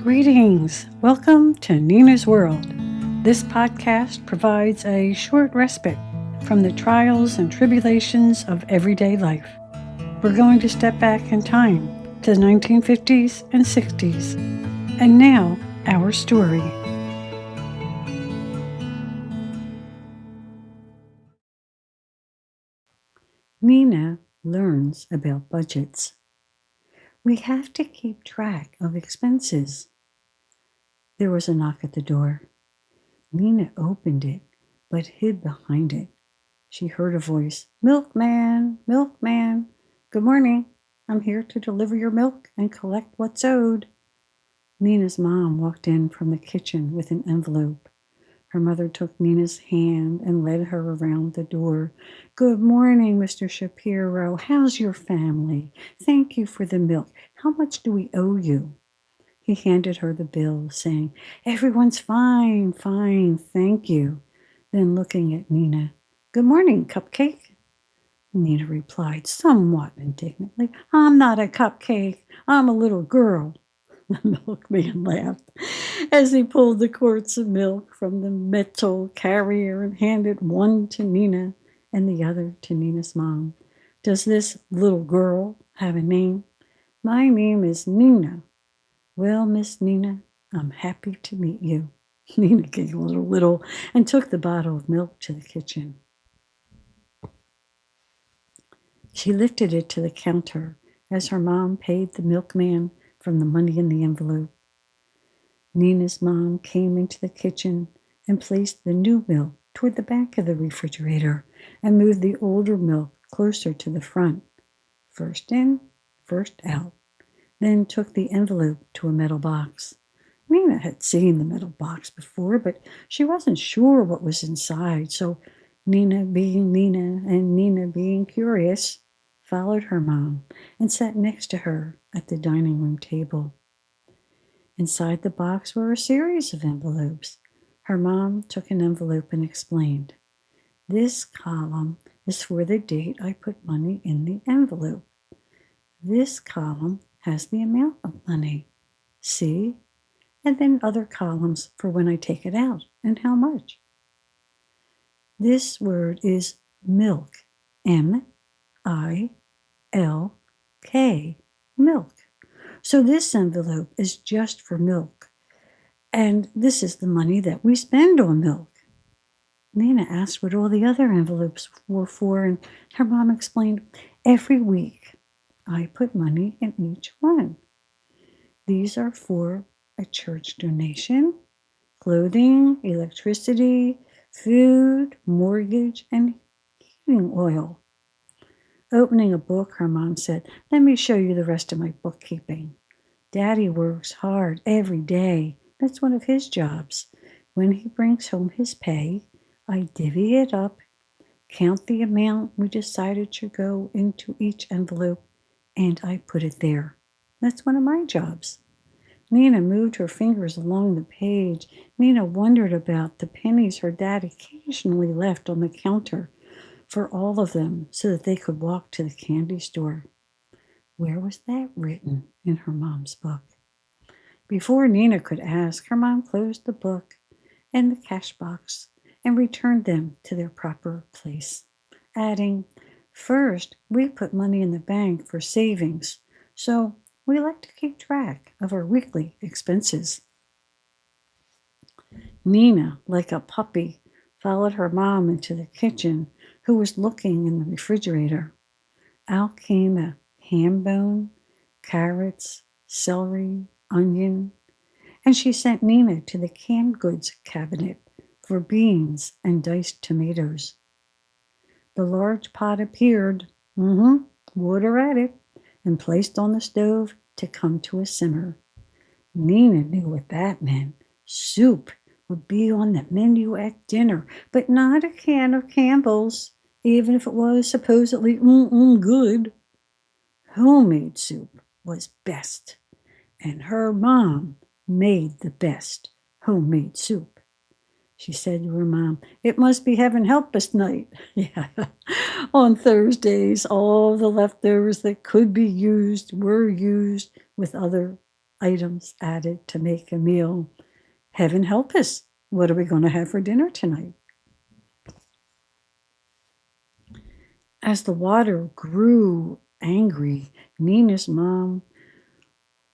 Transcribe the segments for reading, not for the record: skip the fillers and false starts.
Greetings! Welcome to Nina's World. This podcast provides a short respite from the trials and tribulations of everyday life. We're going to step back in time to the 1950s and 60s. And now, our story. Nina learns about budgets. We have to keep track of expenses. There was a knock at the door. Nina opened it, but hid behind it. She heard a voice. "Milkman, milkman, good morning. I'm here to deliver your milk and collect what's owed." Nina's mom walked in from the kitchen with an envelope. Her mother took Nina's hand and led her around the door. "Good morning, Mr. Shapiro. How's your family? Thank you for the milk. How much do we owe you?" He handed her the bill, saying, "Everyone's fine, thank you." Then looking at Nina, "Good morning, Cupcake." Nina replied somewhat indignantly, "I'm not a cupcake. I'm a little girl." The milkman laughed as he pulled the quarts of milk from the metal carrier and handed one to Nina and the other to Nina's mom. "Does this little girl have a name?" "My name is Nina." "Well, Miss Nina, I'm happy to meet you." Nina giggled a little and took the bottle of milk to the kitchen. She lifted it to the counter as her mom paid the milkman from the money in the envelope. Nina's mom came into the kitchen and placed the new milk toward the back of the refrigerator and moved the older milk closer to the front. First in, first out. Then took the envelope to a metal box. Nina had seen the metal box before, but she wasn't sure what was inside, so Nina, being Nina and Nina being curious, followed her mom and sat next to her at the dining room table. Inside the box were a series of envelopes. Her mom took an envelope and explained, "This column is for the date I put money in the envelope. This column has the amount of money. See? And then other columns for when I take it out and how much. This word is milk. M-I-L-K. Milk. So this envelope is just for milk. And this is the money that we spend on milk." Nina asked what all the other envelopes were for, and her mom explained, "Every week I put money in each one. These are for a church donation, clothing, electricity, food, mortgage, and heating oil." Opening a book, her mom said, "Let me show you the rest of my bookkeeping. Daddy works hard every day. That's one of his jobs. When he brings home his pay, I divvy it up, count the amount we decided should go into each envelope, and I put it there. That's one of my jobs." Nina moved her fingers along the page. Nina wondered about the pennies her dad occasionally left on the counter for all of them so that they could walk to the candy store. Where was that written in her mom's book? Before Nina could ask, her mom closed the book and the cash box and returned them to their proper place, adding, "First, we put money in the bank for savings, so we like to keep track of our weekly expenses." Nina, like a puppy, followed her mom into the kitchen, who was looking in the refrigerator. Out came a ham bone, carrots, celery, onion, and she sent Nina to the canned goods cabinet for beans and diced tomatoes. The large pot appeared, water at it, and placed on the stove to come to a simmer. Nina knew what that meant. Soup would be on the menu at dinner, but not a can of Campbell's, even if it was supposedly good. Homemade soup was best, and her mom made the best homemade soup. She said to her mom, "It must be heaven help us night." Yeah. On Thursdays, all the leftovers that could be used were used with other items added to make a meal. Heaven help us. What are we going to have for dinner tonight? As the water grew angry, Nina's mom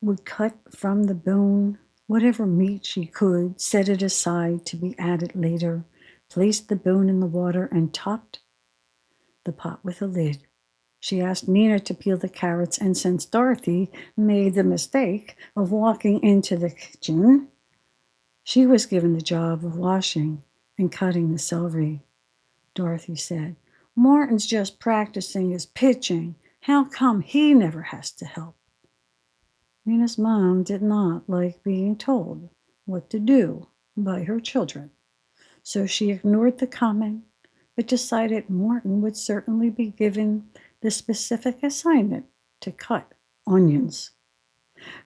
would cut from the bone whatever meat she could, set it aside to be added later, placed the bone in the water, and topped the pot with a lid. She asked Nina to peel the carrots, and since Dorothy made the mistake of walking into the kitchen, she was given the job of washing and cutting the celery. Dorothy said, "Martin's just practicing his pitching. How come he never has to help?" Nina's mom did not like being told what to do by her children, so she ignored the comment, but decided Martin would certainly be given the specific assignment to cut onions.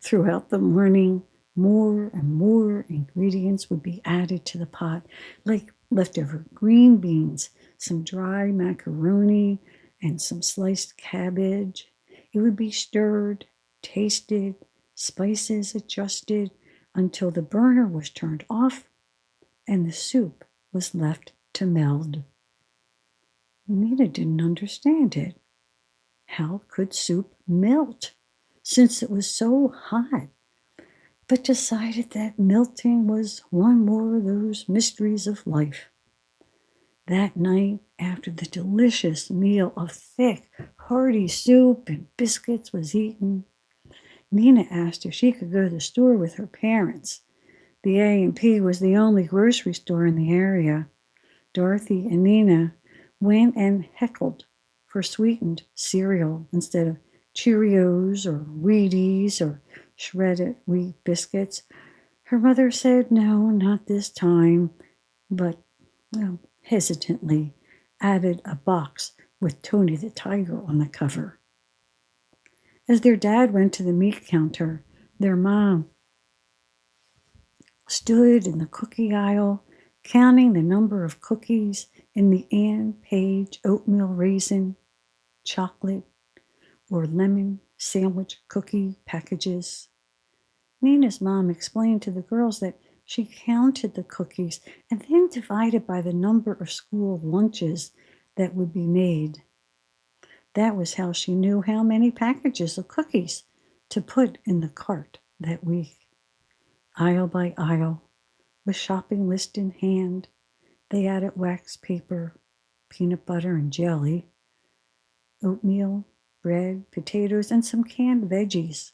Throughout the morning, more and more ingredients would be added to the pot, like leftover green beans, some dry macaroni, and some sliced cabbage. It would be stirred, tasted, spices adjusted until the burner was turned off and the soup was left to meld. Nina didn't understand it. How could soup melt since it was so hot? But decided that melting was one more of those mysteries of life. That night, after the delicious meal of thick, hearty soup and biscuits was eaten, Nina asked if she could go to the store with her parents. The A&P was the only grocery store in the area. Dorothy and Nina went and heckled for sweetened cereal instead of Cheerios or Wheaties or shredded wheat biscuits. Her mother said no, not this time, but, hesitantly added a box with Tony the Tiger on the cover. As their dad went to the meat counter, their mom stood in the cookie aisle, counting the number of cookies in the Ann Page oatmeal raisin, chocolate, or lemon sandwich cookie packages. Nina's mom explained to the girls that she counted the cookies and then divided by the number of school lunches that would be made. That was how she knew how many packages of cookies to put in the cart that week. Aisle by aisle, with shopping list in hand, they added wax paper, peanut butter and jelly, oatmeal, bread, potatoes, and some canned veggies.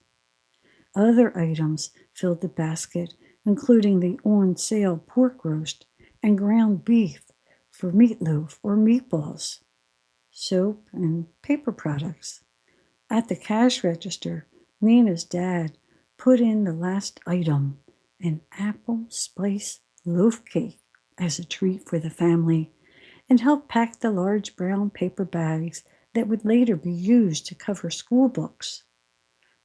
Other items filled the basket, including the on-sale pork roast and ground beef for meatloaf or meatballs, soap, and paper products. At the cash register, Nina's dad put in the last item, an apple spice loaf cake, as a treat for the family, and helped pack the large brown paper bags that would later be used to cover school books.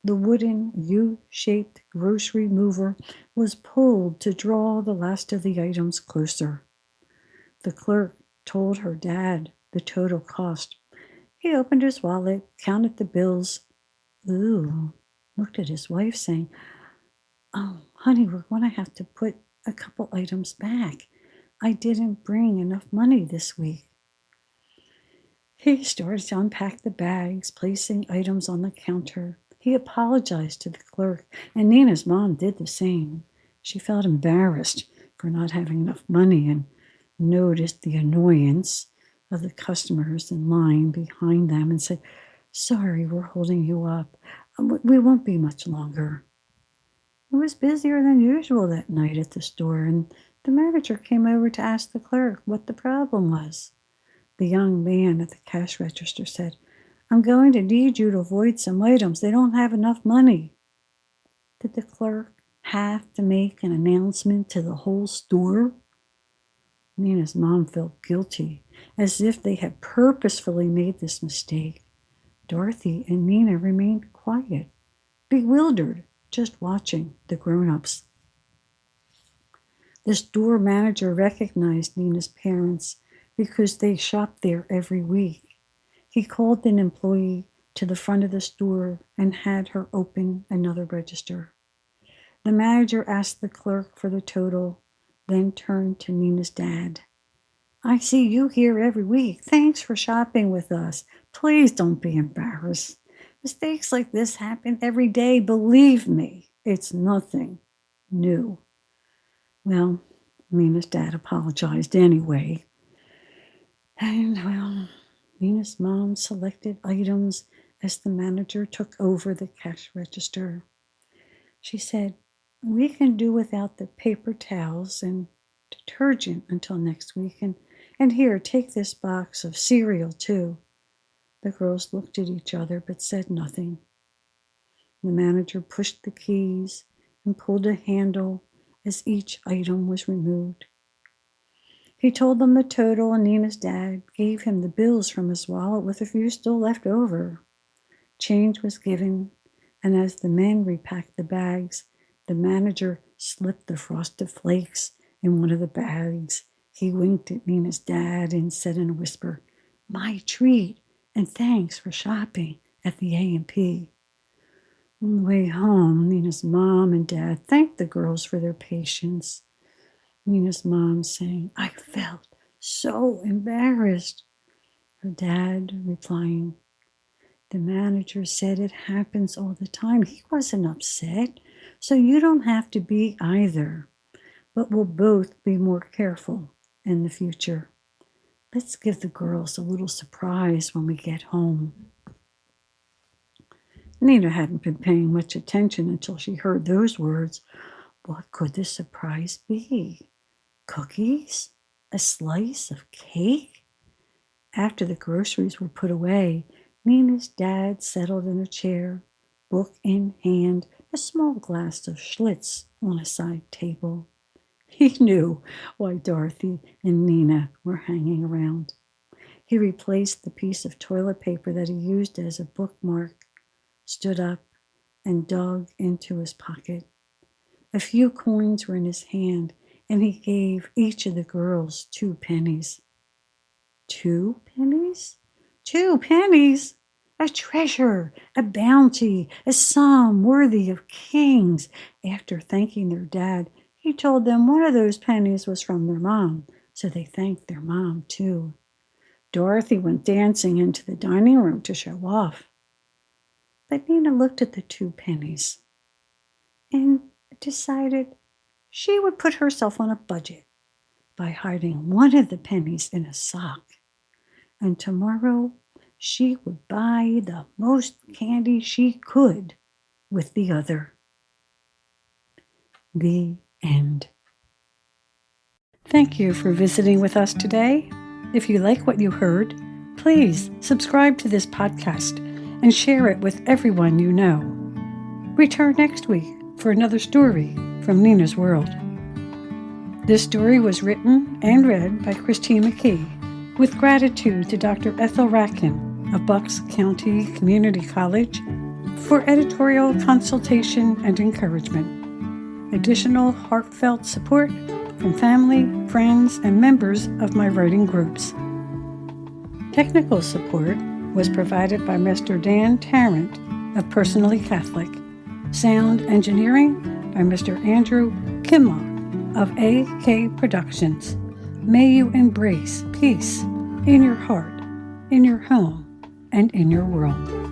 The wooden U-shaped grocery mover was pulled to draw the last of the items closer. The clerk told her dad the total cost. He opened his wallet, counted the bills, looked at his wife saying, "Oh, honey, we're going to have to put a couple items back. I didn't bring enough money this week." He started to unpack the bags, placing items on the counter. He apologized to the clerk, and Nina's mom did the same. She felt embarrassed for not having enough money and noticed the annoyance of the customers in line behind them and said, "Sorry, we're holding you up. We won't be much longer." It was busier than usual that night at the store, and the manager came over to ask the clerk what the problem was. The young man at the cash register said, "I'm going to need you to avoid some items. They don't have enough money." Did the clerk have to make an announcement to the whole store? Nina's mom felt guilty, as if they had purposefully made this mistake. Dorothy and Nina remained quiet, bewildered, just watching the grown-ups. The store manager recognized Nina's parents because they shopped there every week. He called an employee to the front of the store and had her open another register. The manager asked the clerk for the total, then turned to Nina's dad. I see you here every week. Thanks for shopping with us. Please don't be embarrassed. Mistakes like this happen every day. Believe me, it's nothing new. Well, Nina's dad apologized anyway. And, well, Nina's mom selected items as the manager took over the cash register. She said, we can do without the paper towels and detergent until next week. And here, take this box of cereal, too. The girls looked at each other but said nothing. The manager pushed the keys and pulled a handle as each item was removed. He told them the total, and Nina's dad gave him the bills from his wallet with a few still left over. Change was given, and as the men repacked the bags, the manager slipped the Frosted Flakes in one of the bags. He winked at Nina's dad and said in a whisper, "My treat, and thanks for shopping at the A&P." On the way home, Nina's mom and dad thanked the girls for their patience. Nina's mom saying, I felt so embarrassed. Her dad replying, the manager said it happens all the time. He wasn't upset, so you don't have to be either. But we'll both be more careful in the future. Let's give the girls a little surprise when we get home. Nina hadn't been paying much attention until she heard those words. What could the surprise be? Cookies? A slice of cake? After the groceries were put away, Nina's dad settled in a chair, book in hand, a small glass of Schlitz on a side table. He knew why Dorothy and Nina were hanging around. He replaced the piece of toilet paper that he used as a bookmark, stood up, and dug into his pocket. A few coins were in his hand, and he gave each of the girls 2 pennies. 2 pennies? 2 pennies? A treasure, a bounty, a sum worthy of kings. After thanking their dad, he told them one of those pennies was from their mom, so they thanked their mom too. Dorothy went dancing into the dining room to show off. But Nina looked at the 2 pennies and decided she would put herself on a budget by hiding one of the pennies in a sock. And tomorrow she would buy the most candy she could with the other. The end. Thank you for visiting with us today. If you like what you heard, please subscribe to this podcast and share it with everyone you know. Return next week for another story from Nina's World. This story was written and read by Christine McKee, with gratitude to Dr. Ethel Ratkin of Bucks County Community College for editorial consultation and encouragement. Additional heartfelt support from family, friends, and members of my writing groups. Technical support was provided by Mr. Dan Tarrant of Personally Catholic. Sound engineering by Mr. Andrew Kimlock of AK Productions. May you embrace peace in your heart, in your home, and in your world.